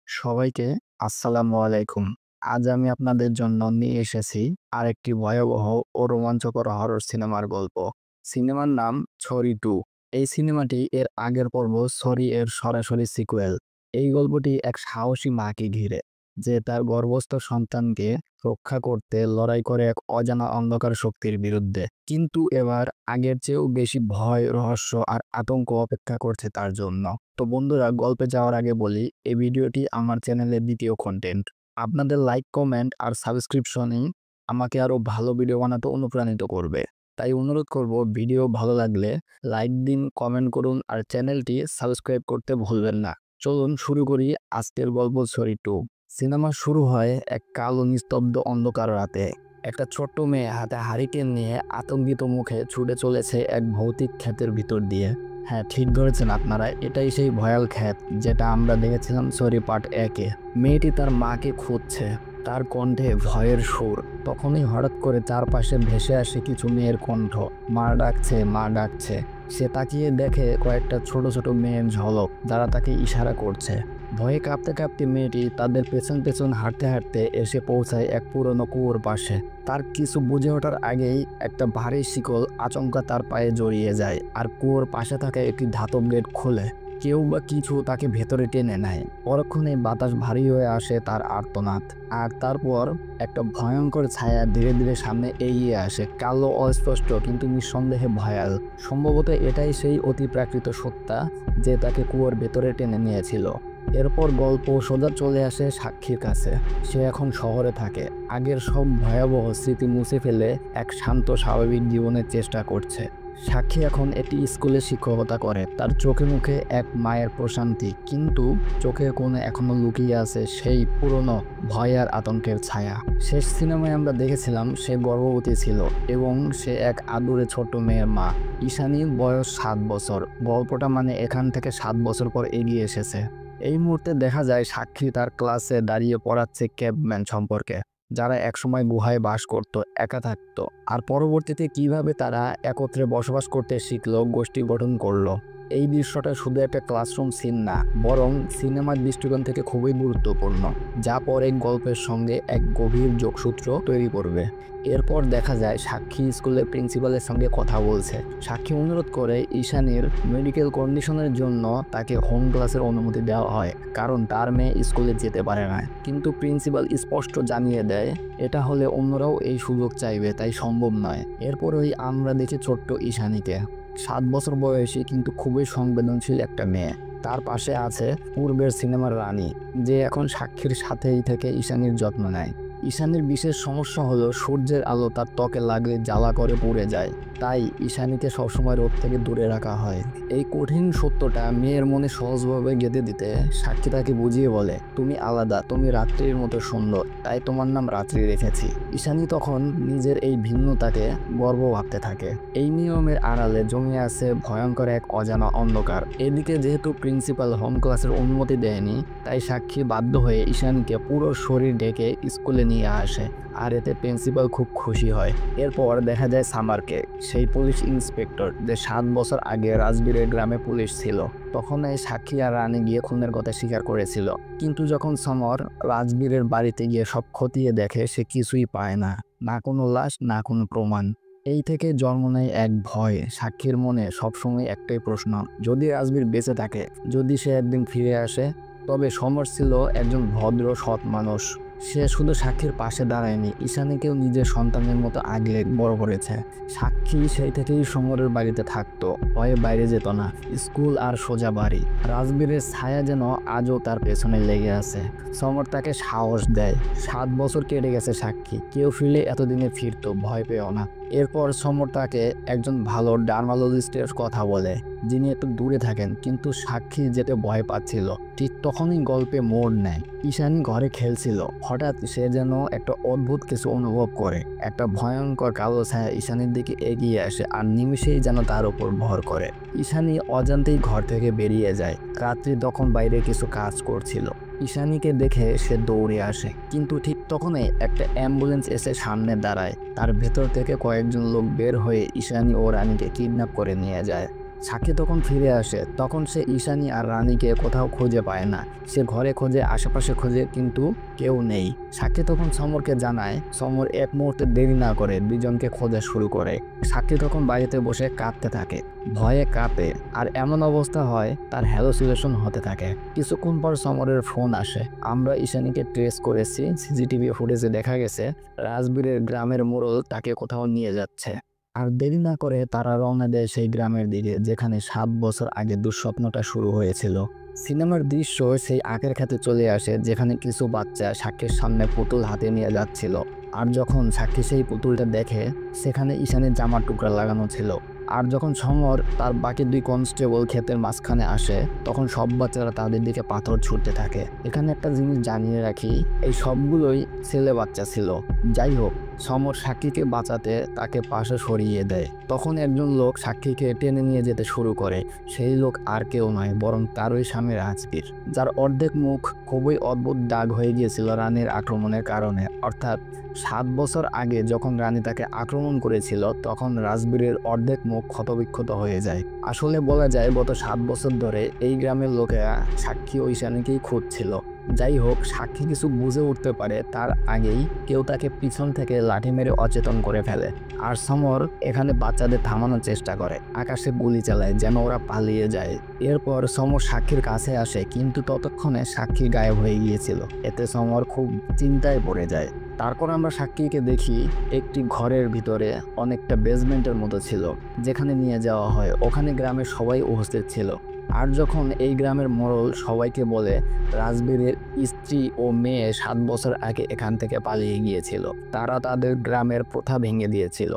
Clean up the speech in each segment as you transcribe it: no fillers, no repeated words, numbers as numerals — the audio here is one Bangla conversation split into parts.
সবাইকে আসসালামু আলাইকুম। আজ আমি আপনাদের জন্য নিয়ে এসেছি আরেকটি ভয়াবহ ও রোমাঞ্চকর হরর সিনেমার গল্প। সিনেমার নাম ছড়ি 2। এই সিনেমাটি এর আগের পর্ব ছড়ি এর সরাসরি সিক্যুয়েল। এই গল্পটি এক সাহসী মাকে ঘিরে, যে তার গর্ভস্থ সন্তানকে রক্ষা করতে লড়াই করে এক অজানা অন্ধকার শক্তির বিরুদ্ধে। কিন্তু এবার আগের চেয়েও বেশি ভয়, রহস্য আর আতঙ্ক অপেক্ষা করছে তার জন্য। তো বন্ধুরা, গল্পে যাওয়ার আগে বলি, এই ভিডিওটি আমার চ্যানেলের দ্বিতীয় কন্টেন্ট। আপনাদের লাইক, কমেন্ট আর সাবস্ক্রিপশনই আমাকে আরও ভালো ভিডিও বানাতে অনুপ্রাণিত করবে। তাই অনুরোধ করব, ভিডিও ভালো লাগলে লাইক দিন, কমেন্ট করুন আর চ্যানেলটি সাবস্ক্রাইব করতে ভুলবেন না। চলুন শুরু করি আজকের গল্প ছড়ি 2। সিনেমা শুরু হয় এক কালো নিস্তব্ধ অন্ধকার রাতে। একটা ছোট্ট মেয়ে হাতে হারিকেন নিয়ে আতঙ্কিত মুখে ছুটে চলেছে এক ভৌতিক ক্ষেতের ভিতর দিয়ে। হ্যাঁ, ঠিক ধরেছেন আপনারা, এটাই সেই ভয়াল ক্ষেত যেটা আমরা দেখেছিলাম ছড়ি পার্ট 1-এ। মেয়েটি তার মাকে খুঁজছে, তার কণ্ঠে ভয়ের সুর। তখনই হঠাৎ করে চারপাশে ভেসে আসে কিছু মেয়ের কণ্ঠ, মা ডাকছে, মা ডাকছে। সে তাকিয়ে দেখে কয়েকটা ছোট ছোট মেয়ের ঝলক, যারা তাকে ইশারা করছে। ভয়ে কাঁপতে কাঁপতে মেয়েটি তাদের পেছন পেছন হাঁটতে হাঁটতে এসে পৌঁছায় এক পুরনো কুয়োর পাশে। তার কিছু বুঝে ওঠার আগেই একটা ভারী শিকল আচমকা তার পায়ে জড়িয়ে যায়, আর কুয়োর পাশে থাকা একটি ধাতব গেট খোলে। কেউ বা কিছু তাকে ভেতরে টেনে নেয়। পরক্ষণে বাতাস ভারী হয়ে আসে তার আর্তনাদ, আর তারপর একটা ভয়ঙ্কর ছায়া ধীরে ধীরে সামনে এগিয়ে আসে, কালো, অস্পষ্ট কিন্তু নিঃসন্দেহে ভয়াল। সম্ভবত এটাই সেই অতিপ্রাকৃত সত্তা যে তাকে কুয়োর ভেতরে টেনে নিয়েছিল। এরপর গল্প সোজা চলে আসে সাক্ষীর কাছে। সে এখন শহরে থাকে, আগের সব ভয়াবহ স্মৃতি মুছে ফেলে এক শান্ত স্বাভাবিক জীবনের চেষ্টা করছে। সাক্ষী এখন একটি স্কুলে শিক্ষকতা করে। তার চোখে মুখে এক মায়ের প্রশান্তি, কিন্তু চোখের কোণে এখনো লুকিয়ে আছে সেই পুরনো ভয় আর আতঙ্কের ছায়া। শেষ সিনেমায় আমরা দেখেছিলাম সে গর্ভবতী ছিল এবং সে এক আদুরে ছোট মেয়ের মা। ঈশানীর বয়স 7 বছর। গল্পটা এখান থেকে 7 বছর পর এগিয়ে এসেছে। এই মুহূর্তে দেখা যায় সাক্ষী তার ক্লাসে দাঁড়িয়ে পড়াচ্ছে ক্যাবম্যান সম্পর্কে, যারা একসময় গুহায় বাস করত, একা থাকতো, আর পরবর্তীতে কিভাবে তারা একত্রে বসবাস করতে শিখলো, গোষ্ঠী গঠন করলো। এই দৃশ্যটা শুধু একটা ক্লাসরুম সিন না, বরং সিনেমার দৃষ্টিকোণ থেকে খুবই গুরুত্বপূর্ণ, যা পরে গল্পের সঙ্গে এক গভীর যোগসূত্র তৈরি করবে। এরপর দেখা যায় সাক্ষী স্কুলের প্রিন্সিপালের সঙ্গে কথা বলছে। সাক্ষী অনুরোধ করে ঈশানীর মেডিকেল কন্ডিশনের জন্য তাকে হোম ক্লাসের অনুমতি দেওয়া হয়, কারণ তার মেয়ে স্কুলে যেতে পারে না। কিন্তু প্রিন্সিপাল স্পষ্ট জানিয়ে দেয়, এটা হলে অন্যরাও এই সুযোগ চাইবে, তাই সম্ভব নয়। এরপরই আমরা দেখি ছোট্ট ঈশানীকে, 7 বছর বয়সী কিন্তু খুবই সংবেদনশীল একটা মেয়ে। তার পাশে আছে পূর্বের সিনেমার রানী, যে এখন সাক্ষীর সাথেই থেকে ঈশানীর যত্ন নেয়। ঈশানীর বিশেষ সমস্যা হলো সূর্যের আলো তার ত্বকে লাগলে জ্বালা করে পুড়ে যায়, তাই ঈশানীকে সবসময় রোদ থেকে দূরে রাখা হয়। এই কঠিন সত্যটা মেয়ের মনে সহজভাবে গেঁথে দিতে সাক্ষী তাকে বুঝিয়ে বলে, তুমি আলাদা, তুমি রাত্রির মতো সুন্দর, তাই তোমার নাম রাত্রি রেখেছি। ঈশানী তখন নিজের এই ভিন্নতাকে গর্ব ভাবতে থাকে। এই নিয়মের আড়ালে জমে আছে ভয়ঙ্কর এক অজানা অন্ধকার। এদিকে যেহেতু প্রিন্সিপাল হোম ক্লাসের অনুমতি দেয়নি, তাই সাক্ষী বাধ্য হয়ে ঈশানীকে পুরো শরীর ঢেকে স্কুলে নিয়ে আসে, আর এতে প্রিন্সিপাল খুব খুশি হয়। এরপর দেখা যায় সামারকে, সেই পুলিশ ইন্সপেক্টর যে 7 বছর আগে রাজবীরের গ্রামে পুলিশ ছিল। তখন এই সাক্ষী আর রানী গিয়ে খুনের কথা স্বীকার করেছিল, কিন্তু যখন সমর রাজবীরের বাড়িতে গিয়ে সব খতিয়ে দেখে, সে কিছুই পায় না, না কোনো লাশ, না কোনো প্রমাণ। এই থেকে জন্ম নেয় এক ভয়। সাক্ষীর মনে সবসময় একটাই প্রশ্ন, যদি রাজবীর বেঁচে থাকে, যদি সে একদিন ফিরে আসে। তবে সমর ছিল একজন ভদ্র, সৎ মানুষ। সে শুধু সাক্ষীর পাশে দাঁড়ায়নি, ঈশানীকেও নিজের সন্তানের মতো আগলে বড় করেছে। সাক্ষী সেই থেকেই সমরের বাড়িতে থাকতো, ভয়ে বাইরে যেত না। স্কুল আর সোজা বাড়ি। রাজবীরের ছায়া যেন আজও তার পেছনে লেগে আছে। সমর তাকে সাহস দেয়। 7 বছর কেটে গেছে সাক্ষী, কেউ ফিরলে এতদিনে ফিরতো, ভয় পেও না। এরপর সমর তাকে একজন ভালো ডার্মালজিস্টের কথা বলে, যিনি একটু দূরে থাকেন, কিন্তু সাক্ষী যেতে ভয় পাচ্ছিল। ঠিক তখনই গল্পে মোড় নেয়। ঈশানী ঘরে খেলছিল, হঠাৎ সে যেন একটা অদ্ভুত কিছু অনুভব করে। একটা ভয়ঙ্কর কালো ছায়া ঈশানীর দিকে এগিয়ে আসে, আর নিমিষেই যেন তার উপর ভর করে। ঈশানী অজান্তেই ঘর থেকে বেরিয়ে যায়। রাত্রি তখন বাইরে কিছু কাজ করছিল। ঈশানীকে দেখে সে দৌড়ে আসে, কিন্তু ঠিক তখনই একটা অ্যাম্বুলেন্স এসে সামনে দাঁড়ায়। তার ভেতর থেকে কয়েকজন লোক বের হয়ে ঈশানী ও রানীকে কিডন্যাপ করে নিয়ে যায়। সাক্ষী তখন ফিরে আসে। তখন সে ঈশানী আর রানীকে কোথাও খুঁজে পায় না। সে ঘরে খোঁজে, আশেপাশে খোঁজে, কিন্তু কেউ নেই। সাক্ষী তখন সমরকে জানায়। সমর এক মুহূর্তে দেরি না করে দুজনকে খোঁজা শুরু করে। সাক্ষী তখন বাড়িতে বসে কাঁদতে থাকে, ভয়ে কাঁপে, আর এমন অবস্থা হয় তার হ্যালোসিনেশন হতে থাকে। কিছুক্ষণ পর সমরের ফোন আসে। আমরা ঈশানীকে ট্রেস করেছি, সিসিটিভি ফুটেজে দেখা গেছে রাজবীরের গ্রামের মোড়ল তাকে কোথাও নিয়ে যাচ্ছে। আর দেরি না করে তারা রওনা দেয় সেই গ্রামের দিকে যেখানে 7 বছর আগে দুঃস্বপ্নটা শুরু হয়েছিল। সিনেমার দৃশ্য সেই আগের খাতে চলে আসে, যেখানে কিছু বাচ্চা সাক্ষীর সামনে পুতুল হাতে নিয়ে যাচ্ছিল। আর যখন সাক্ষী সেই পুতুলটা দেখে, সেখানে ঈশানীর জামার টুকরা লাগানো ছিল। আর যখন সমর তার বাকি 2 কনস্টেবল ক্ষেতের মাঝখানে আসে, তখন সব বাচ্চারা তাদের দিকে পাথর ছুটতে থাকে। এখানে একটা জিনিস জানিয়ে রাখি, এই সবগুলোই ছেলে বাচ্চা ছিল। যাই হোক, সমর সাক্ষীকে বাঁচাতে তাকে পাশে সরিয়ে দেয়। তখন একজন লোক সাক্ষীকে টেনে নিয়ে যেতে শুরু করে। সেই লোক আর কেউ নয়, বরং তারই স্বামী রাজবীর, যার অর্ধেক মুখ খুবই অদ্ভুত দাগ হয়ে গিয়েছিল রানীর আক্রমণের কারণে। অর্থাৎ 7 বছর আগে যখন রানী তাকে আক্রমণ করেছিল, তখন রাজবীরের অর্ধেক মুখ ক্ষতবিক্ষত হয়ে যায়। আসলে বলা যায় গত 7 বছর ধরে এই গ্রামের লোকেরা সাক্ষী ও ঈশানীকেই খুঁজছিল। যাই হোক, সাক্ষী কিছু বুঝে উঠতে পারে তার আগেই কেউ তাকে পিছন থেকে লাঠি মেরে অচেতন করে ফেলে। আর সমর এখানে বাচ্চাদের থামানোর চেষ্টা করে, আকাশে গুলি চালায় যেন ওরা পালিয়ে যায়। এরপর সমর সাক্ষীর কাছে আসে, কিন্তু ততক্ষণে সাক্ষী গায়েব হয়ে গিয়েছিল। এতে সমর খুব চিন্তায় পড়ে যায়। তারপর আমরা সাক্ষীকে দেখি একটি ঘরের ভিতরে, অনেকটা বেসমেন্টের মতো ছিল, যেখানে নিয়ে যাওয়া হয়। ওখানে গ্রামের সবাই উপস্থিত ছিল। আর যখন এই গ্রামের মোড়ল সবাইকে বলে রাজবীরের স্ত্রী ও মেয়ে 7 বছর আগে এখান থেকে পালিয়ে গিয়েছিল, তারা তাদের গ্রামের প্রথা ভেঙে দিয়েছিল।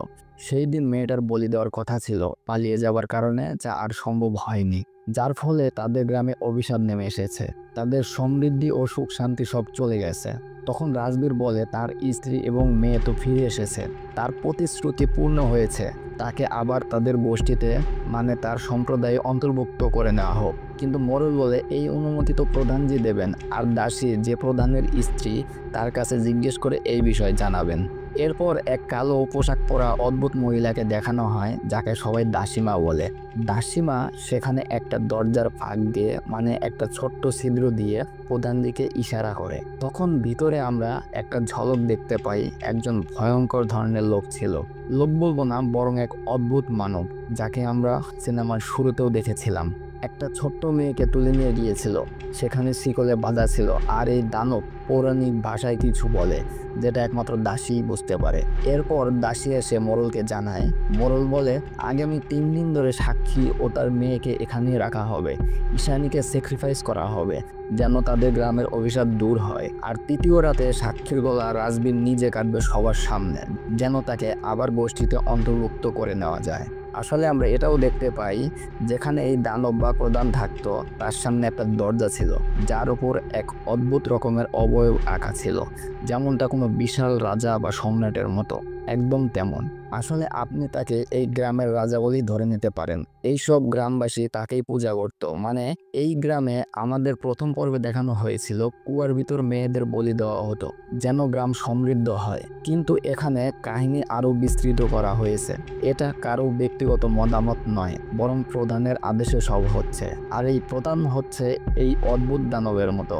সেই দিন মেয়েটার বলি দেওয়ার কথা ছিল পালিয়ে যাওয়ার কারণে, যা আর সম্ভব হয়নি, যার ফলে তাদের গ্রামে অভিশাপ নেমে এসেছে। তাদের সমৃদ্ধি ও সুখ শান্তি সব চলে গেছে। তখন রাজবীর বলে তার স্ত্রী এবং মেয়ে তো ফিরে এসেছে, তার প্রতিশ্রুতি পূর্ণ হয়েছে, তাকে আবার তাদের গোষ্ঠীতে, মানে তার সম্প্রদায়ে অন্তর্ভুক্ত করে নেওয়া হোক। কিন্তু মোড়ল বলে এই অনুমতি তো প্রধানজি দেবেন, আর দাসী যে প্রধানের স্ত্রী তার কাছে জিজ্ঞেস করে এই বিষয় জানাবেন। এরপর এক কালো পোশাক পরা অদ্ভুত মহিলাকে দেখানো হয়, যাকে সবাই দাসীমা বলে। দাসীমা সেখানে একটা দরজার ফাঁক দিয়ে, মানে একটা ছোট্ট ছিদ্র দিয়ে প্রধান দিকে ইশারা করে। তখন ভিতরে আমরা একটা ঝলক দেখতে পাই। একজন ভয়ঙ্কর ধরনের লোক ছিল। লোক বলবো না, বরং এক অদ্ভুত মানব, যাকে আমরা সিনেমার শুরুতেও দেখেছিলাম। একটা ছোট্ট মেয়েকে তুলে নিয়ে গিয়েছিল, সেখানে শিকলে বাঁধা ছিল। আর এই দানব পৌরাণিক ভাষায় কিছু বলে, যেটা একমাত্র দাসী বুঝতে পারে। এরপর দাসী এসে মোড়লকে জানায়। মোড়ল বলে আগামী 3 দিন ধরে সাক্ষী ও তার মেয়েকে এখানেই রাখা হবে। ঈশানীকে স্যাক্রিফাইস করা হবে, যেন তাদের গ্রামের অভিশাপ দূর হয়। আর 3য় রাতে সাক্ষীর গলা রাজবীর নিজে কাটবে সবার সামনে, যেন তাকে আবার গোষ্ঠীতে অন্তর্ভুক্ত করে নেওয়া যায়। আসলে আমরা এটাও দেখতে পাই, যেখানে এই দানব বা প্রধান থাকতো, তার সামনে একটা দরজা ছিল, যার উপর এক অদ্ভুত রকমের অবয়ব আঁকা ছিল, যেমনটা কোনো বিশাল রাজা বা সম্রাটের মতো, একদম তেমন। আসলে আপনি তাকে এই গ্রামের রাজা বলেই ধরে নিতে পারেন। এইসব গ্রামবাসী তাকেই পূজা করত। মানে এই গ্রামে আমাদের প্রথম পর্বে দেখানো হয়েছিল কুয়ার ভিতর মেয়েদের বলি দেওয়া হতো, যেন গ্রাম সমৃদ্ধ হয়। কিন্তু এখানে কাহিনী আরো বিস্তৃত করা হয়েছে। এটা কারো ব্যক্তিগত মতামত নয়, বরং প্রধানের আদেশে সব হচ্ছে। আর এই প্রধান হচ্ছে এই অদ্ভুত দানবের মতো।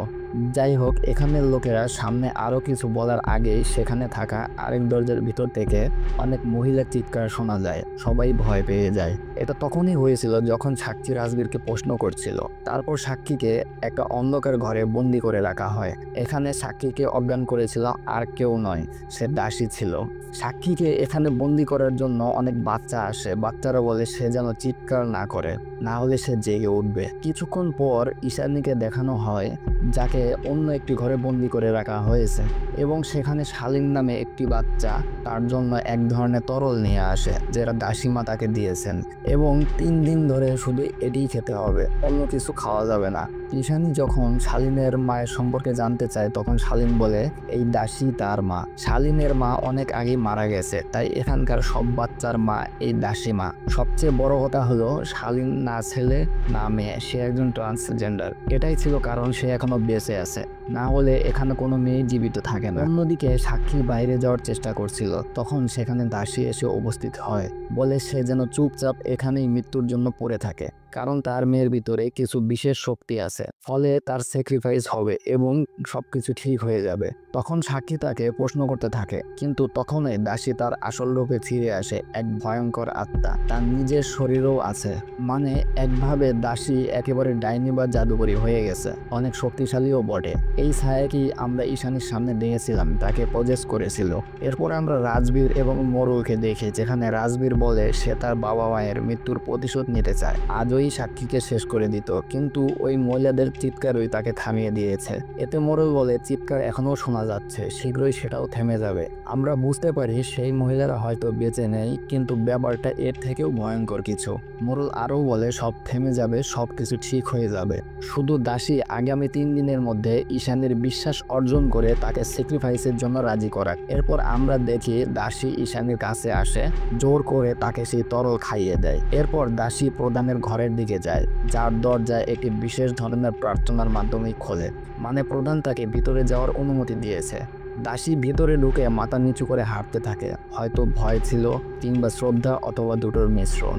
যাই হোক, এখানের লোকেরা সামনে আরো কিছু বলার আগেই সেখানে থাকা আরেক দরজার ভিতর থেকে অনেক মহিলার চিৎকার শোনা যায়। সবাই ভয় পেয়ে যায়। এটা তখনই হয়েছিল যখন সাক্ষী রাজবীরকে প্রশ্ন করছিল। তারপর সাক্ষীকে একটা অন্ধকার ঘরে বন্দি করে রাখা হয়। এখানে সাক্ষীকে অজ্ঞান করেছিল আর কেউ নয়, সে দাসী ছিল। সাক্ষীকে এখানে বন্দি করার জন্য অনেক বাচ্চা আসে। বাচ্চারা বলে সে যেন চিৎকার না করে, না হলে সে জেগে উঠবে। কিছুক্ষণ পর ঈশানীকে দেখানো হয়, যাকে অন্য একটি ঘরে বন্দি করে রাখা হয়েছে, এবং সেখানে শালীন নামে একটি বাচ্চা তার জন্য এক ধরনের তরল নিয়ে আসে, যেটা দাসীমা তাকে দিয়েছেন, এবং 3 দিন ধরে শুধু এটিই খেতে হবে, অন্য কিছু খাওয়া যাবে না। ঈশানী যখন শালীনের মায়ের সম্পর্কে জানতে চায় তখন শালীন বলে এই দাসী তার মা। শালীনের মা অনেক আগেই মারা গেছে, তাই এখানকার সব বাচ্চার মা এই দাসী মা। সবচেয়ে বড় কথা হলো শালীন না ছেলে না মেয়ে, সে একজন ট্রান্সজেন্ডার। এটাই ছিল কারণ সে এখনো বেঁচে আছে, না হলে এখানে কোনো মেয়ে জীবিত থাকে না। অন্যদিকে সাক্ষী বাইরে যাওয়ার চেষ্টা করছিল, তখন সেখানে দাসী এসে উপস্থিত হয়, বলে সে যেন চুপচাপ এখানেই মৃত্যুর জন্য পড়ে থাকে, কারণ তার মেয়ের ভিতরে কিছু বিশেষ শক্তি আছে, ফলে তার স্যাক্রিফাইস হবে এবং সবকিছু ঠিক হয়ে যাবে। তখন সাক্ষী তাকে প্রশ্ন করতে থাকে, কিন্তু তখনই দাসী তার আসল রূপে ফিরে আসে, এক ভয়ঙ্কর আত্মা, তার নিজের শরীরও আছে। মানে একভাবে দাসী একেবারে ডাইনি বা জাদুকরী হয়ে গেছে, অনেক শক্তিশালীও বটে। এই ছায়াকেই আমরা ঈশানীর সামনে দেখেছিলাম, তাকে পজেস করেছিল। এরপর আমরা রাজবীর এবং মোরলকে দেখি, যেখানে রাজবীর বলে সে তার বাবা মায়ের মৃত্যুর প্রতিশোধ নিতে চায়, আজই সাক্ষীকে শেষ করে দিত, কিন্তু ওই মহিলাদের চিৎকারই তাকে থামিয়ে দিয়েছে। এতে মোরল বলে চিৎকার এখনও শোনা যাচ্ছে, শীঘ্রই সেটাও থেমে যাবে। আমরা বুঝতে পারি সেই মহিলারা হয়তো বেঁচে নেই, কিন্তু ব্যাপারটা এর থেকেও ভয়ঙ্কর কিছু। মোরল আরও বলে সব থেমে যাবে, সব কিছু ঠিক হয়ে যাবে, শুধু দাসী আগামী 3 দিনের মধ্যে ঈশানীর বিশ্বাস অর্জন করে তাকে স্যাক্রিফাইসের জন্য রাজি করাক। এরপর আমরা দেখি দাসী ঈশানীর কাছে আসে, জোর করে তাকে সেই তরল খাইয়ে দেয়। এরপর দাসী প্রধানের ঘরের দিকে যায়, যার দরজায় একটি বিশেষ ধরনের প্রার্থনার মাধ্যমেই খোলে, মানে প্রধান তাকে ভিতরে যাওয়ার অনুমতি দিয়েছে। দাসী ভিতরে ঢুকে মাথা নিচু করে হাঁটতে থাকে, হয়তো ভয় ছিল কিংবা শ্রদ্ধা অথবা দুটোর মিশ্রণ।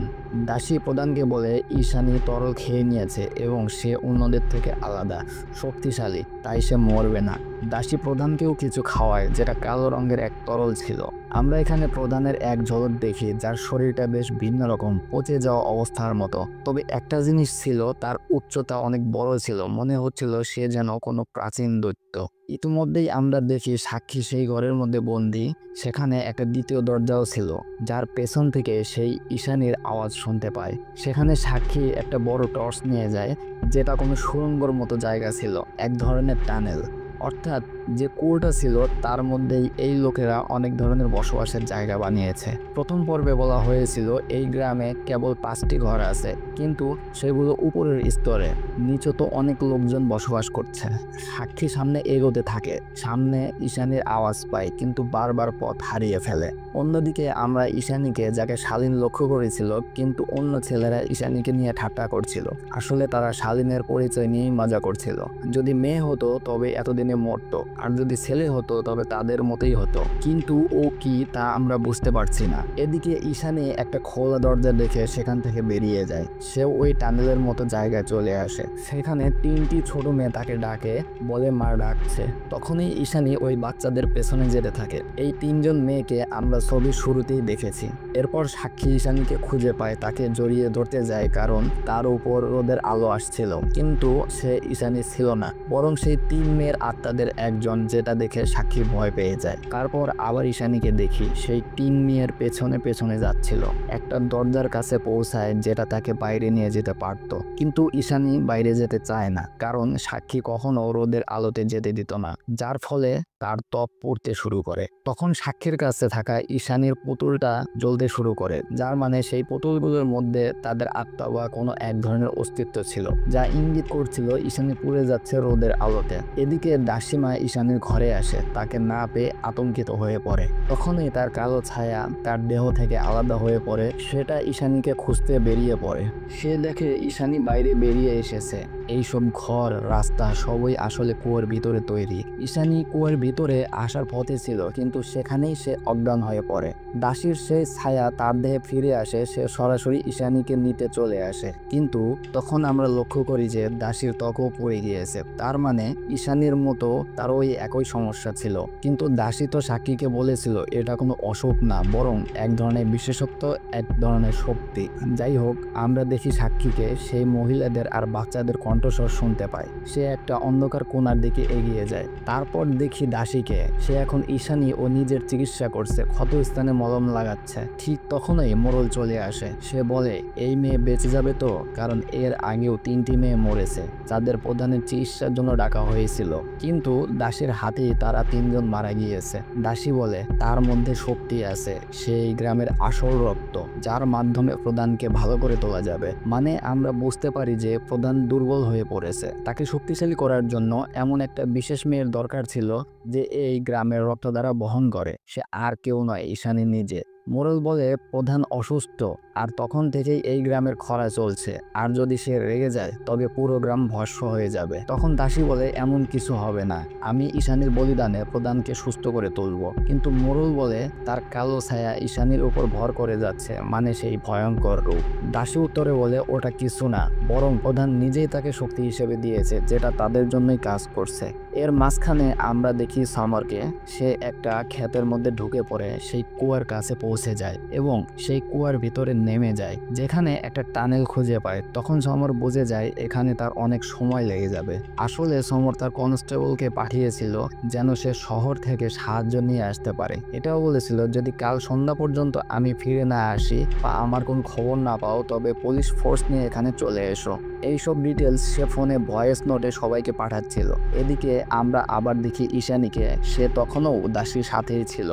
দাসী প্রধানকে বলে ঈশানী তরল খেয়ে নিয়েছে এবং সে অন্যদের থেকে আলাদা, শক্তিশালী, তাই সে মরবে না। দাসী প্রধানকেও কিছু খাওয়ায়, যেটা কালো রঙের এক তরল ছিল। আমরা এখানে প্রধানের এক ঝলক দেখি, যার শরীরটা বেশ ভিন্ন রকম, পচে যাওয়া অবস্থার মতো। তবে একটা জিনিস ছিল, তার উচ্চতা অনেক বড় ছিল, মনে হচ্ছিল সে যেন কোনো প্রাচীন দৈত্য। ইতিমধ্যেই আমরা দেখি সাক্ষী সেই ঘরের মধ্যে বন্দি। সেখানে একটা দ্বিতীয় দরজাও ছিল, যার পেছন থেকে সেই ঈশানীর আওয়াজ শুনতে পায়। সেখানে সাক্ষী একটা বড় টর্চ নিয়ে যায়, যেটা কোনো সুড়ঙ্গর মতো জায়গা ছিল, এক ধরনের টানেল। অর্থাৎ যে কুয়োটা ছিল তার মধ্যেই এই লোকেরা অনেক ধরনের বসবাসের জায়গা বানিয়েছে। প্রথম পর্বে বলা হয়েছিল এই গ্রামে কেবল 5টি ঘর আছে, কিন্তু সেগুলো উপরের স্তরে, নিচে তো অনেক লোকজন বসবাস করছে। সাক্ষী সামনে এগোতে থাকে, সামনে ঈশানীর আওয়াজ পায়, কিন্তু বারবার পথ হারিয়ে ফেলে। অন্যদিকে আমরা ঈশানীকে, যাকে শালীন লক্ষ্য করেছিল, কিন্তু অন্য ছেলেরা ঈশানীকে নিয়ে ঠাট্টা করছিল। আসলে তারা শালীনের পরিচয় নিয়েই মজা করছিল। যদি মেয়ে হতো তবে এতদিনে মরতো, আর যদি ছেলে হতো তবে তাদের মতোই হতো, কিন্তু ও কি তা আমরা বুঝতে পারছি না। এদিকে ঈশানী একটা খোলা দরজা দেখে সেখান থেকে বেরিয়ে যায়। সে ওই টানেলের মতো জায়গায় চলে আসে, সেখানে 3টি ছোট মেয়ে তাকে ডাকে, বলে মা ডাকছে। তখনই ঈশানী ওই বাচ্চাদের পেছনে যেতে থাকে। এই 3জন মেয়েকে আমরা ছবির শুরুতেই দেখেছি। এরপর সাক্ষী ঈশানীকে খুঁজে পায়, তাকে জড়িয়ে ধরতে যায়, কারণ তার উপর রোদের আলো আসছিল, কিন্তু সে ঈশানী ছিল না, বরং সেই 3 মেয়ের আত্মাদের একজন, যেটা দেখে সাক্ষী ভয় পেয়ে যায়। তারপর আবার ঈশানীকে দেখি, সেই 3 মেয়ের পেছনে পেছনে যাচ্ছিল, একটা দরজার কাছে পৌঁছায়, যেটা তাকে বাইরে নিয়ে যেতে পারত, কিন্তু ঈশানী বাইরে যেতে চায় না, কারণ সাক্ষী কখনো রোদের আলোতে যেতে দিত না, যার ফলে তার ত্বক পড়তে শুরু করে। তখন সাক্ষীর কাছে থাকা ঈশানীর পুতুলটা জ্বলতে শুরু করে, যার মানে সেই পুতুলগুলোর মধ্যে তাদের আত্মা বা কোনো এক ধরনের অস্তিত্ব ছিল, যা ইঙ্গিত করছিল ঈশানী পুড়ে যাচ্ছে রোদের আলোতে। এদিকে দাসীমা ঈশানীর ঘরে আসে, তাকে না পেয়ে আতঙ্কিত হয়ে পড়ে। তখনই তার কালো ছায়া তার দেহ থেকে আলাদা হয়ে পড়ে, সেটা ঈশানীকে খুঁজতে বেরিয়ে পড়ে। সে দেখে ঈশানী বাইরে বেরিয়ে এসেছে। এইসব ঘর, রাস্তা সবই আসলে কুয়োর ভিতরে তৈরি। ঈশানী কুয়োর ভিতরে আসার পথে ছিল, কিন্তু সেখানেই সে অজ্ঞান হয়ে পড়ে। দাসীর সেই ছায়া তার দেহে ফিরে আসে, সে সরাসরি ঈশানীকে নিতে চলে আসে, কিন্তু তখন আমরা লক্ষ্য করি যে দাসীর ত্বকও পড়ে গিয়েছে। তার মানে ঈশানীর মতো তারও ওই একই সমস্যা ছিল। কিন্তু দাসী তো সাক্ষীকে বলেছিল এটা কোনো অসুখ না, বরং এক ধরনের বিশেষত্ব, এক ধরনের শক্তি। যাই হোক, আমরা দেখি সাক্ষীকে সেই মহিলাদের আর বাচ্চাদের কণ্ঠস্বর শুনতে পায়। সে একটা অন্ধকার কোণার দিকে এগিয়ে যায়। তারপর দেখি দাসীকে। সে এখন ঈশানী ও নিজের চিকিৎসা করছে, ক্ষত স্থানে মলম লাগাচ্ছে। ঠিক তখনই মোড়ল চলে আসে। সে বলে, এই মেয়ে বেঁচে যাবে তো, কারণ এর আগেও 3টি মেয়ে মরেছে যাদের প্রধানের চিকিৎসার জন্য ডাকা হয়েছিল, কিন্তু দাসীর হাতেই তারা 3জন মারা গিয়েছে। দাসী বলে, তার মধ্যে শক্তি আছে, সেই গ্রামের আসল রক্ত, যার মাধ্যমে প্রধানকে ভালো করে তোলা যাবে। মানে আমরা বুঝতে পারি যে প্রধান দুর্বল হয়ে পড়েছে, তাকে শক্তিশালী করার জন্য এমন একটা বিশেষ মেয়ের দরকার ছিল যে এই গ্রামের রক্ত দ্বারা বহন করে। সে আর কেউ নয়, ঈশানী নিজে। মোড়ল বলে, প্রধান অসুস্থ, আর তখন থেকেই এই গ্রামের খরা চলছে, আর যদি সে রেগে যায় তবে পুরো গ্রাম ভস্ম হয়ে যাবে। তখন দাসী বলে, এমন কিছু হবে না, আমি ঈশানীর বলিদানে প্রধানকে সুস্থ করে তুলব। কিন্তু মোড়ল বলে, তার কালো ছায়া ঈশানীর উপর ভর করে যাচ্ছে, মানে সেই ভয়ঙ্কর রূপ। দাসী উত্তরে বলে, ওটা কিছু না, বরং প্রধান নিজেই তাকে শক্তি হিসেবে দিয়েছে, যেটা তাদের জন্যই কাজ করছে। এর মাঝখানে আমরা দেখি সমরকে। সে একটা ক্ষেতের মধ্যে ঢুকে পড়ে সেই কুয়ার কাছে পৌঁছে যায় এবং সেই কুয়ার ভিতরে নেমে যায়, যেখানে একটা টানেল খুঁজে পায়। তখন সমর বুঝে যায় এখানে তার অনেক সময় লেগে যাবে। আসলে সমর তার কনস্টেবলকে পাঠিয়েছিল যেন সে শহর থেকে সাহায্য নিয়ে আসতে পারে। এটাও বলেছিল, যদি কাল সন্ধ্যা পর্যন্ত আমি ফিরে না আসি বা আমার কোনো খবর না পাও, তবে পুলিশ ফোর্স নিয়ে এখানে চলে এসো। এইসব ডিটেলস সে ফোনে ভয়েস নোটে সবাইকে পাঠাচ্ছিল। এদিকে আমরা আবার দেখি ঈশানীকে। সে তখনও দাসীর সাথেই ছিল।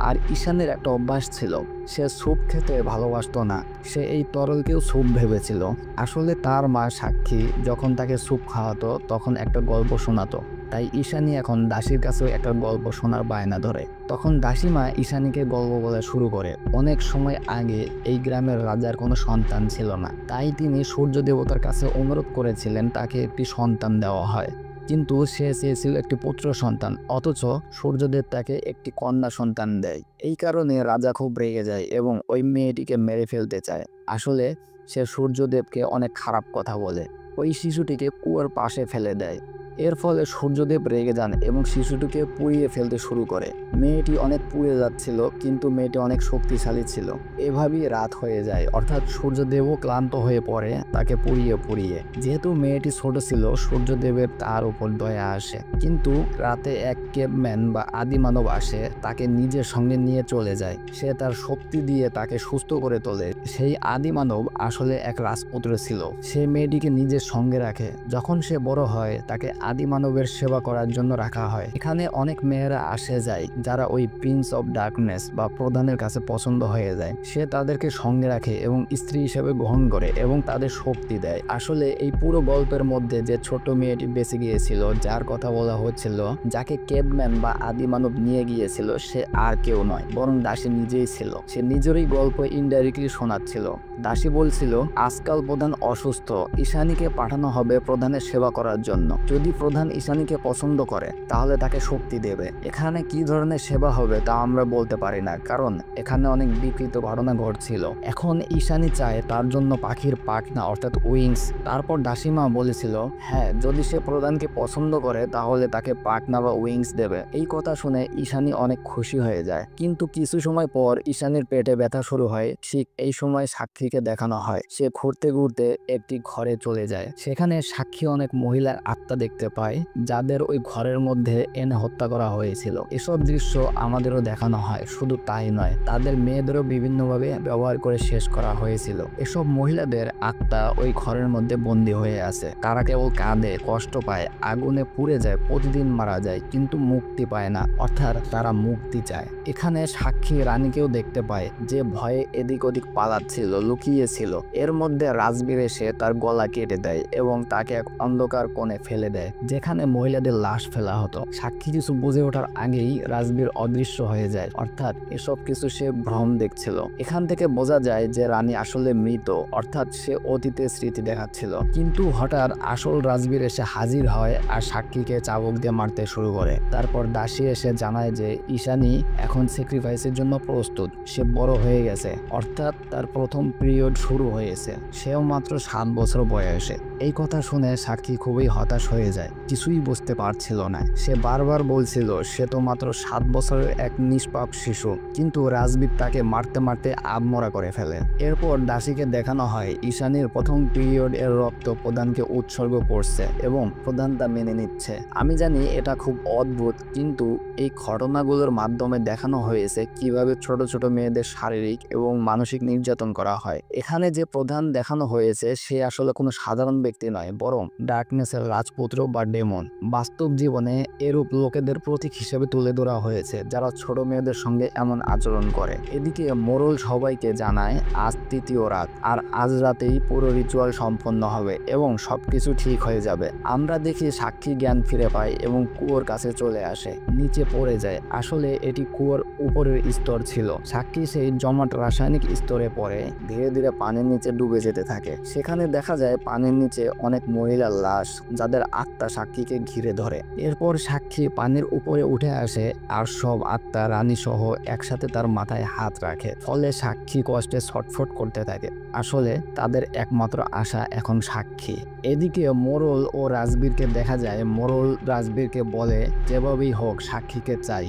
আর ঈশানীর একটা অভ্যাস ছিল, সে স্যুপ খেতে ভালোবাসতো না। সে এই তরলকেও স্যুপ ভেবেছিল। আসলে তার মা সাক্ষী যখন তাকে স্যুপ খাওয়াতো তখন একটা গল্প শোনাতো, তাই ঈশানী এখন দাসীর কাছেও একটা গল্প শোনার বায়না ধরে। তখন দাসীমা ঈশানীকে গল্প বলা শুরু করে। অনেক সময় আগে এই গ্রামের রাজার কোনো সন্তান ছিল না, তাই তিনি সূর্য দেবতার কাছে অনুরোধ করেছিলেন তাকে একটি সন্তান দেওয়া হয়। কিন্তু সে চেয়েছিল একটি পুত্র সন্তান, অথচ সূর্যদেব তাকে একটি কন্যা সন্তান দেয়। এই কারণে রাজা খুব রেগে যায় এবং ওই মেয়েটিকে মেরে ফেলতে চায়। আসলে সে সূর্যদেবকে অনেক খারাপ কথা বলে ওই শিশুটিকে কুয়ার পাশে ফেলে দেয়। এর ফলে সূর্যদেব রেগে যান এবং শিশুটিকে পুড়িয়ে ফেলতে শুরু করে। মেয়েটি অনেক পুড়ে যাচ্ছিল, কিন্তু মেয়েটি অনেক শক্তিশালী ছিল। এভাবেই রাত হয়ে যায়, অর্থাৎ সূর্যদেবও ক্লান্ত হয়ে পড়ে তাকে পুড়িয়ে পুড়িয়ে। যেহেতু মেয়েটি ছোট ছিল, সূর্যদেবের তার উপর দয়া আসে। কিন্তু রাতে এক কেভম্যান বা আদিমানব আসে, তাকে নিজের সঙ্গে নিয়ে চলে যায়। সে তার শক্তি দিয়ে তাকে সুস্থ করে তোলে। সেই আদিমানব আসলে এক রাজপুত্র ছিল। সে মেয়েটিকে নিজের সঙ্গে রাখে। যখন সে বড় হয়, তাকে আদিমানবের সেবা করার জন্য রাখা হয়। এখানে অনেক মেয়েরা আসে যায় যারা ওই প্রিন্স অফ ডার্কনেস বা প্রধানের কাছে পছন্দ হয়ে যায়। সে তাদেরকে সঙ্গে রাখে এবং স্ত্রী হিসেবে গ্রহণ করে এবং তাদের শক্তি দেয়। আসলে এই পুরো গল্পের মধ্যে যে ছোট মেয়েটি বেঁচে গিয়েছিল, যার কথা বলা হচ্ছিল, যাকে কেভম্যান বা আদিমানব নিয়ে গিয়েছিল, সে আর কেউ নয়, বরং দাসী নিজেই ছিল। সে নিজেরই গল্প ইনডাইরেক্টলি শোনাচ্ছিল। দাসী বলছিল, আজকাল প্রধান অসুস্থ, ঈশানীকে পাঠানো হবে প্রধানের সেবা করার জন্য। যদি প্রধান ঈশানীকে পছন্দ করে তাহলে তাকে শক্তি দেবে। এখানে কি ধরনের সেবা হবে তা আমরা বলতে পারি না, কারণ এখানে অনেক বিকৃত ঘটনা ঘটছিল। এখন ঈশানী চায় তার জন্য পাখির পাখনা অর্থাৎ উইংস। তারপর দাসীমা বলেছিল, হ্যাঁ, যদি সে প্রধানকে পছন্দ করে তাহলে তাকে পাখনা বা উইংস দেবে। এই কথা শুনে ঈশানী অনেক খুশি হয়ে যায়। কিন্তু কিছু সময় পর ঈশানীর পেটে ব্যথা শুরু হয়। ঠিক এই সময় সাক্ষীকে দেখানো হয়। সে ঘুরতে ঘুরতে একটি ঘরে চলে যায়। সেখানে সাক্ষী অনেক মহিলার আত্মা দেখতে পায়, যাদের ওই ঘরের মধ্যে এনে হত্যা করা হয়েছিল। এসব দৃশ্য আমাদেরও দেখানো হয়। শুধু তাই নয়, তাদের মেয়েদেরও বিভিন্নভাবে ব্যবহার করে শেষ করা হয়েছিল। এসব মহিলাদের আত্মা ওই ঘরের মধ্যে বন্দী হয়ে আছে। তারা কেবল কাঁদে, কষ্ট পায়, আগুনে পুড়ে যায়, প্রতিদিন মারা যায়, কিন্তু মুক্তি পায় না, অর্থাৎ তারা মুক্তি চায়। এখানে সাক্ষী রানীকেও দেখতে পায়, যে ভয়ে এদিক ওদিক পালাচ্ছিল, লুকিয়েছিল। এর মধ্যে রাজবীর এসে তার গলা কেটে দেয় এবং তাকে এক অন্ধকার কোণে ফেলে দেয়, যেখানে মহিলাদের লাশ ফেলা হতো। সাক্ষী কিছু বুঝে ওঠার আগেই রাজবীর অদৃশ্য হয়ে যায়, অর্থাৎ এসব কিছু সে ভ্রম দেখছিল। এখান থেকে বোঝা যায় যে রানী আসলে মৃত, অর্থাৎ সে অতীতের স্মৃতি দেখাচ্ছিল। কিন্তু হঠাৎ আসল রাজবীর এসে হাজির হয় আর সাক্ষীকে চাবুক দিয়ে মারতে শুরু করে। তারপর দাসী এসে জানায় যে ঈশানী এখন স্যাক্রিফাইসের জন্য প্রস্তুত। সে বড় হয়ে গেছে, অর্থাৎ তার প্রথম পিরিয়ড শুরু হয়েছে। সেও মাত্র 7 বছর বয়সে। এই কথা শুনে সাক্ষী খুবই হতাশ হয়ে যায়। যায়, কিছুই বুঝতে পারছিল না। সে বারবার বলছিল সে তো মাত্র 7 বছরের এক নিষ্পাপ শিশু, কিন্তু রাজবীর তাকে মারতে মারতে আধমরা করে ফেলে। এরপর দাসীকে দেখানো হয় ঈশানীর প্রথম পিরিয়ড এর রক্ত প্রধানকে উৎসর্গ করছে এবং প্রধান তা মেনে নিচ্ছে। আমি জানি এটা খুব অদ্ভুত, কিন্তু এই ঘটনাগুলোর মাধ্যমে দেখানো হয়েছে কিভাবে ছোট ছোট মেয়েদের শারীরিক এবং মানসিক নির্যাতন করা হয়। এখানে যে প্রধান দেখানো হয়েছে সে আসলে কোনো সাধারণ ব্যক্তি নয়, বরং ডার্কনেসের রাজপুত্র বা ডেমন। বাস্তব জীবনে এরূপ লোকেদের প্রতীক হিসেবে তুলে ধরা হয়েছে যারা ছোট মেয়েদের সঙ্গে এমন আচরণ করে। এদিকে মোরল সবাইকে জানায় আজ তৃতীয় রাত, আর আজ রাতেই পুরো রিচুয়াল সম্পন্ন হবে এবং সবকিছু ঠিক হয়ে যাবে। আমরা দেখি সাক্ষী জ্ঞান ফিরে পায় এবং কুয়োর কাছে চলে আসে, নিচে পড়ে যায়। আসলে এটি কুয়োর উপরের স্তর ছিল। সাক্ষী সেই জমাট রাসায়নিক স্তরে পড়ে ধীরে ধীরে পানির নিচে ডুবে যেতে থাকে। সেখানে দেখা যায় পানির নিচে অনেক মহিলার লাশ, যাদের আত্মা সাক্ষীকে ঘিরে ধরে। এরপর সাক্ষী পানির উপরে উঠে আসে আর সব আত্মা রানী সহ একসাথে তার মাথায় হাত রাখে। ফলে সাক্ষী কষ্টে ছটফট করতে থাকে। আসলে তাদের একমাত্র আশা এখন সাক্ষী। এদিকে মোরল ও রাজবীরকে দেখা যায়। মোরল রাজবীরকে বলে যেভাবেই হোক সাক্ষীকে চাই,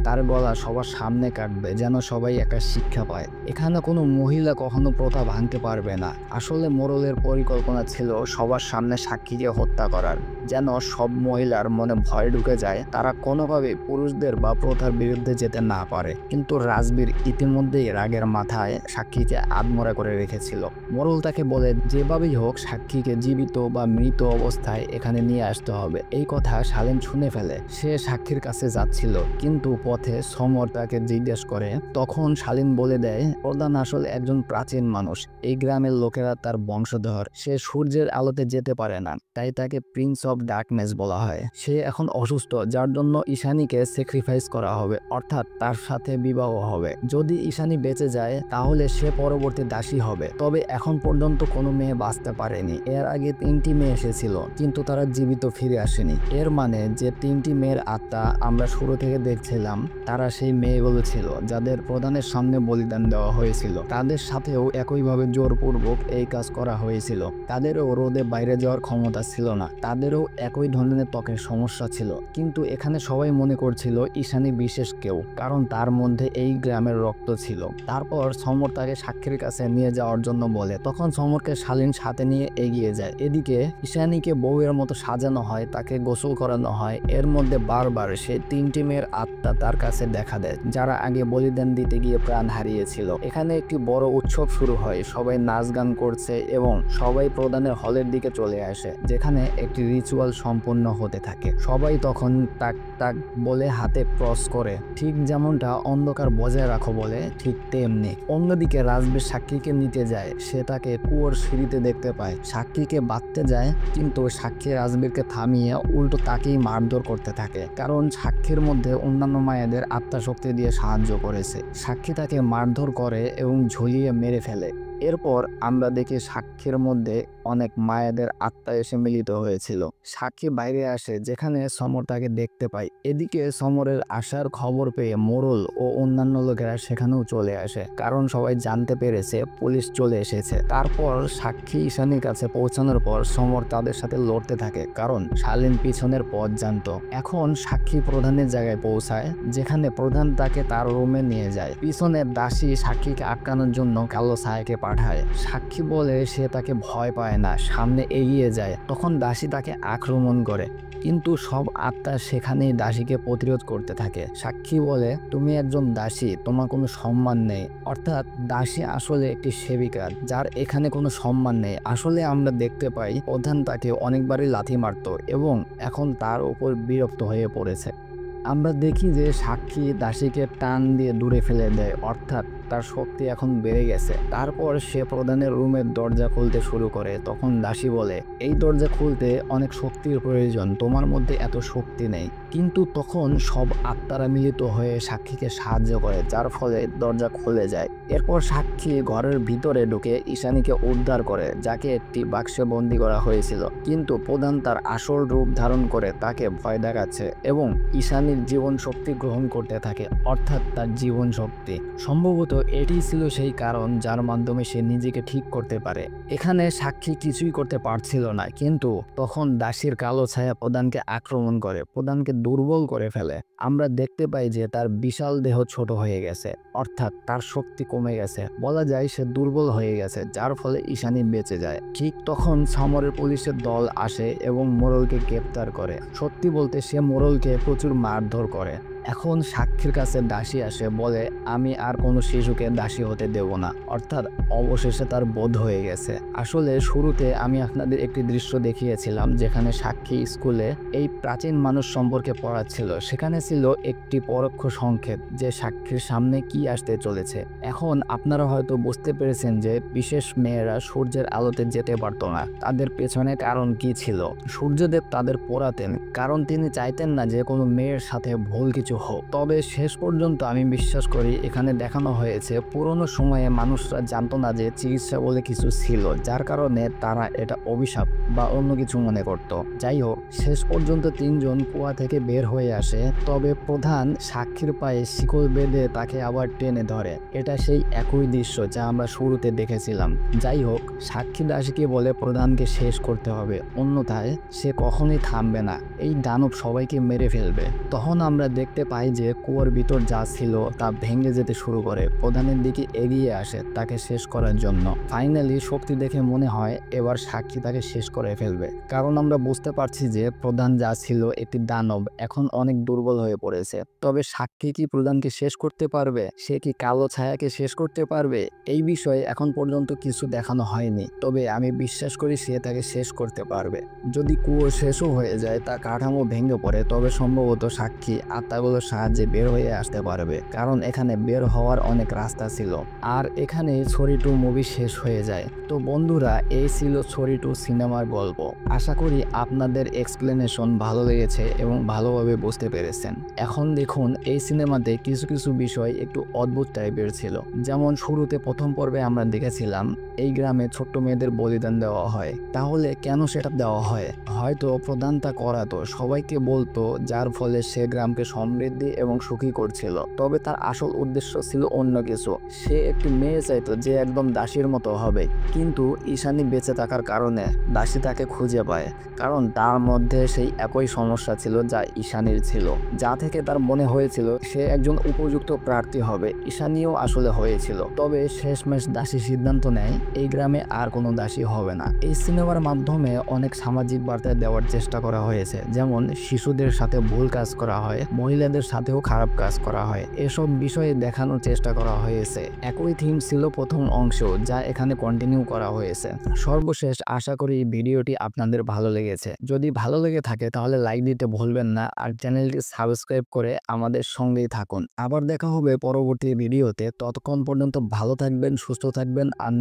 তার গলা সবার সামনে কাটবে যেন সবাই একটা শিক্ষা পায়। এখানে কোনো মহিলা কখনো প্রথা ভাঙতে পারবে না। আসলে মোরলের পরিকল্পনা ছিল সবার সামনে সাক্ষীকে হত্যা করার, যেন সব মহিলার মনে ভয় ঢুকে যায়, তারা কোনোভাবে পুরুষদের বা প্রথার বিরুদ্ধে যেতে না পারে। কিন্তু রাজবীর ইতিমধ্যেই রাগের মাথায় সাক্ষীকে আধমরা করে রেখেছিল। মোরল তাকে বলে যেভাবেই হোক সাক্ষীকে জীবিত বা মৃত অবস্থায় এখানে নিয়ে আসতে হবে। এই কথা শালীন শুনে ফেলে। সে সাক্ষীর কাছে যাচ্ছিল, কিন্তু পথে সমর তাকে জিজ্ঞেস করে। তখন শালীন বলে দেয় প্রধান আসলে একজন প্রাচীন মানুষ, এই গ্রামের লোকেরা তার বংশধর। সে সূর্যের আলোতে যেতে পারে না, তাই তাকে প্রিন্স অফ ডার্কনেস বলা হয়। সে এখন অসুস্থ, যার জন্য ঈশানীকে স্যাক্রিফাইস করা হবে, অর্থাৎ তার সাথে বিবাহ হবে। যদি ঈশানী বেঁচে যায় তাহলে সে পরবর্তী দাসী হবে। তবে এখন পর্যন্ত কোনো মেয়ে বাঁচতে পারেনি। এর আগে 3টি মেয়ে এসেছিল, কিন্তু তারা জীবিত ফিরে আসেনি। এর মানে যে 3টি মেয়ের আত্মা আমরা শুরু থেকে দেখছিলাম, তারা সেই মেয়েগুলো ছিল যাদের প্রধানের সামনে বলিদান দেওয়া হয়েছিল। তাদের সাথেও একইভাবে জোরপূর্বক এই কাজ করা হয়েছিল। তাদেরও রোদে বাইরে যাওয়ার ক্ষমতা ছিল না, তাদেরও একই ধরনের ত্বকের সমস্যা ছিল। কিন্তু এখানে সবাই মনে করছিল ঈশানী বিশেষ কেউ, কারণ তার মধ্যে এই গ্রামের রক্ত ছিল। তারপর সমর তাকে সাক্ষীর কাছে নিয়ে যাওয়ার জন্য বলে, তখন সমরকে শালীন সাথে নিয়ে এগিয়ে যায়। এদিকে ঈশানীকে বউয়ের মতো সাজানো হয়, তাকে গোসল করানো হয়। এর মধ্যে বারবার সে 3টি মেয়ের আত্মা তার কাছে দেখা দেয়, যারা আগে বলিদান দিতে গিয়ে প্রাণ হারিয়েছিল। এখানে একটি বড় উৎসব শুরু হয়, সবাই নাচ গান করছে এবং সবাই প্রধানের হলের দিকে চলে আসে, যেখানে একটি রিচুয়াল সম্পন্ন হতে থাকে। সবাই তখন তাক তাক বলে হাতে ক্রস করে, ঠিক যেমনটা অন্ধকার বজায় রাখো বলে, ঠিক তেমনি। অন্যদিকে রাজবীর সাক্ষীকে নিতে যায়। সে তাকে কুয়োর সিঁড়িতে দেখতে পায়। সাক্ষীকে বাঁধতে যায়, কিন্তু সাক্ষী রাজবীরকে থামিয়ে উল্টো তাকেই মারধর করতে থাকে, কারণ সাক্ষীর মধ্যে অন্যান্য মায়েদের আত্মাশক্তি দিয়ে সাহায্য করেছে। সাক্ষী তাকে মারধর করে এবং ঝুলিয়ে মেরে ফেলে। এরপর আমরা দেখি সাক্ষীর মধ্যে অনেক মায়েদের আত্মা এসে মিলিত হয়েছিল। সাক্ষী বাইরে আসে, যেখানে সমর তাকে দেখতে পায়। এদিকে সমরের আসার খবর পেয়ে মোরল ও অন্যান্য লোকেরা সেখানেও চলে আসে, কারণ সবাই জানতে পেরেছে পুলিশ চলে এসেছে। তারপর সাক্ষী ঈশানীর কাছে পৌঁছানোর পর সমর তাদের সাথে লড়তে থাকে, কারণ শালীন পিছনের পথ জানতো। এখন সাক্ষী প্রধানের জায়গায় পৌঁছায়, যেখানে প্রধান তাকে তার রুমে নিয়ে যায়। পিছনের দাসী সাক্ষীকে আটকানোর জন্য কালো ছায়াকে পাঠায়। সাক্ষী বলে সে তাকে ভয় পায় না, সামনে এগিয়ে যায়। তখন দাসী তাকে আক্রমণ করে, কিন্তু সব আত্মা সেখানেই দাসীকে প্রতিরোধ করতে থাকে। সাক্ষী বলে তুমি একজন দাসী, তোমার কোনো সম্মান নেই। অর্থাৎ দাসী আসলে একটি সেবিকা, যার এখানে কোনো সম্মান নেই। আসলে আমরা দেখতে পাই প্রধান তাকে অনেকবারই লাথি মারত এবং এখন তার উপর বিরক্ত হয়ে পড়েছে। আমরা দেখি যে সাক্ষী দাসীকে টান দিয়ে দূরে ফেলে দেয়, অর্থাৎ তার শক্তি এখন বেড়ে গেছে। তারপর সে প্রধানের রুমের দরজা খুলতে শুরু করে। তখন দাসী বলে এই দরজা খুলতে অনেক শক্তির প্রয়োজন, তোমার মধ্যে এত শক্তি নেই। কিন্তু তখন সব আত্মারা মিলিত হয়ে সাক্ষীকে সাহায্য করে, যার ফলে দরজা খুলে যায়। এরপর সাক্ষী ঘরের ভিতরে ঢুকে ঈশানীকে উদ্ধার করে, যাকে একটি বাক্সে বন্দি করা হয়েছিল। কিন্তু প্রধান তার আসল রূপ ধারণ করে তাকে ভয় দেখাচ্ছে এবং ঈশানীর জীবন শক্তি গ্রহণ করতে থাকে, অর্থাৎ তার জীবন শক্তি। সম্ভবত এটিই ছিল সেই কারণ যার মাধ্যমে সে নিজেকে ঠিক করতে পারে। এখানে সাক্ষী কিছুই করতে পারছিল না, কিন্তু তখন দাসীর কালো ছায়া প্রধানকে আক্রমণ করে, প্রধানকে দুর্বল করে ফেলে। আমরা দেখতে পাই যে তার বিশাল দেহ ছোট হয়ে গেছে, অর্থাৎ তার শক্তি কমে গেছে, বলা যায় সে দুর্বল হয়ে গেছে, যার ফলে ঈশানী বেঁচে যায়। ঠিক তখন সামরের পুলিশের দল আসে এবং মোড়লকে গ্রেপ্তার করে। সত্যি বলতে সে মোড়লকে প্রচুর মারধর করে। এখন সাক্ষীর কাছে দাসী আসে, বলে আমি আর কোনো শিশুকে দাসী হতে দেব না, অর্থাৎ অবশেষে তার বোধ হয়ে গেছে। আসলে শুরুতে আমি আপনাদের একটি দৃশ্য দেখিয়েছিলাম যেখানে সাক্ষী স্কুলে এই প্রাচীন মানুষ সম্পর্কে পড়াচ্ছিল। সেখানে ছিল একটি পরোক্ষ সংকেত যে সাক্ষীর সামনে কি আসতে চলেছে। এখন আপনারা হয়তো বুঝতে পেরেছেন যে বিশেষ মেয়েরা সূর্যের আলোতে যেতে পারত না, তাদের পেছনে কারণ কি ছিল। সূর্যদেব তাদের পোড়াতেন কারণ তিনি চাইতেন না যে কোনো মেয়ের সাথে ভুল কিছু হোক। তবে শেষ পর্যন্ত আমি বিশ্বাস করি এখানে দেখানো হয়েছে পুরনো সময়ে মানুষরা জানতো না যে চিকিৎসা বলে কিছু ছিল, যার কারণে তারা এটা অভিশাপ বা অন্য কিছু মনে করত। যাই হোক, শেষ পর্যন্ত তিনজন কুয়া থেকে বের হয়ে আসে, তবে প্রধান সাক্ষীর পায়ে শিকল বেঁধে তাকে আবার টেনে ধরে। এটা সেই একই দৃশ্য যা আমরা শুরুতে দেখেছিলাম। যাই হোক, সাক্ষী দাসীকে বলে প্রধানকে শেষ করতে হবে, অন্যথায় সে কখনোই থামবে না, এই দানব সবাইকে মেরে ফেলবে। তখন আমরা দেখতে পাই যে কুয়োর ভিতর যা ছিল তা ভেঙে যেতে শুরু করে, প্রধানের দিকে এগিয়ে আসে তাকে শেষ করার জন্য। ফাইনালি শক্তি দেখে মনে হয় এবার সাক্ষী তাকে শেষ করে ফেলবে, কারণ আমরা বুঝতে পারছি যে প্রধান যা ছিল একটি দানব, এখন অনেক দুর্বল হয়ে পড়েছে। তবে সাক্ষী কি প্রধানকে শেষ করতে পারবে? সে কি কালো ছায়াকে শেষ করতে পারবে? এই বিষয়ে এখন পর্যন্ত কিছু দেখানো হয়নি, তবে আমি বিশ্বাস করি সে তাকে শেষ করতে পারবে। যদি কুয়ো শেষও হয়ে যায়, তা কাঠামো ভেঙে পড়ে, তবে সম্ভবত সাক্ষী আত্মাগুলোর সাহায্যে বের হয়ে আসতে পারবে, কারণ এখানে বের হওয়ার অনেক রাস্তা ছিল। আর এখানে ছড়ি 2 মুভি শেষ হয়ে যায়। তো বন্ধুরা, এই ছিল ছড়ি 2 সিনেমার গল্প। আশা করি আপনাদের এক্সপ্লেনেশন ভালো লেগেছে এবং ভালোভাবে বুঝতে পেরেছেন। এখন দেখুন, এই সিনেমাতে কিছু কিছু বিষয় একটু অদ্ভুত টাইপের ছিল। যেমন শুরুতে প্রথম পর্বে আমরা দেখেছিলাম এই গ্রামে ছোট্ট মেয়েদের বলিদান দেওয়া হয়। তাহলে কেন সেটা দেওয়া হয়? হয়তো প্রধান তা করাতো, সবাইকে বলতো, যার ফলে সে গ্রামকে সমৃদ্ধি এবং সুখী করছিল। তবে তার আসল উদ্দেশ্য ছিল অন্য কিছু। সে একটি মেয়ে চাইতো যে একদম দাসীর মতো হবে। কিন্তু ঈশানী বেঁচে থাকার কারণে দাসী তাকে খুঁজে পায়, কারণ তার মধ্যে সেই একই সমস্যা ছিল যা ঈশানীর ছিল, যা থেকে তার মনে হয়েছিল সে একজন উপযুক্ত প্রার্থী হবে। ঈশানীও আসলে হয়েছিল। তবে শেষমেশ দাসী সিদ্ধান্ত নেয় এই গ্রামে আর কোনো দাসী হবে না। এই সিনেমার মাধ্যমে অনেক সামাজিক বার্তা দেওয়ার চেষ্টা করা হয়েছে, যেমন শিশুদের সাথে ভুল কাজ করা হয়, মহিলাদের সাথেও খারাপ কাজ করা হয়, এসব বিষয়ে দেখানোর চেষ্টা করা হয়েছে। একই থিম ছিল প্রথম অংশ, যা এখানে কন্টিনিউ করা হয়েছে। সর্বশেষ আশা করি ভিডিওটি আপনাদের ভালো লেগেছে। যদি ভালো লেগে থাকে তাহলে লাইক দিতে ভুলবেন না, আর চ্যানেলটি সাবস্ক্রাইব করে আমাদের সঙ্গেই থাকুন। আবার দেখা হবে পরবর্তী ভিডিওতে। ততক্ষণ পর্যন্ত ভালো থাকবেন, সুস্থ থাকবেন আর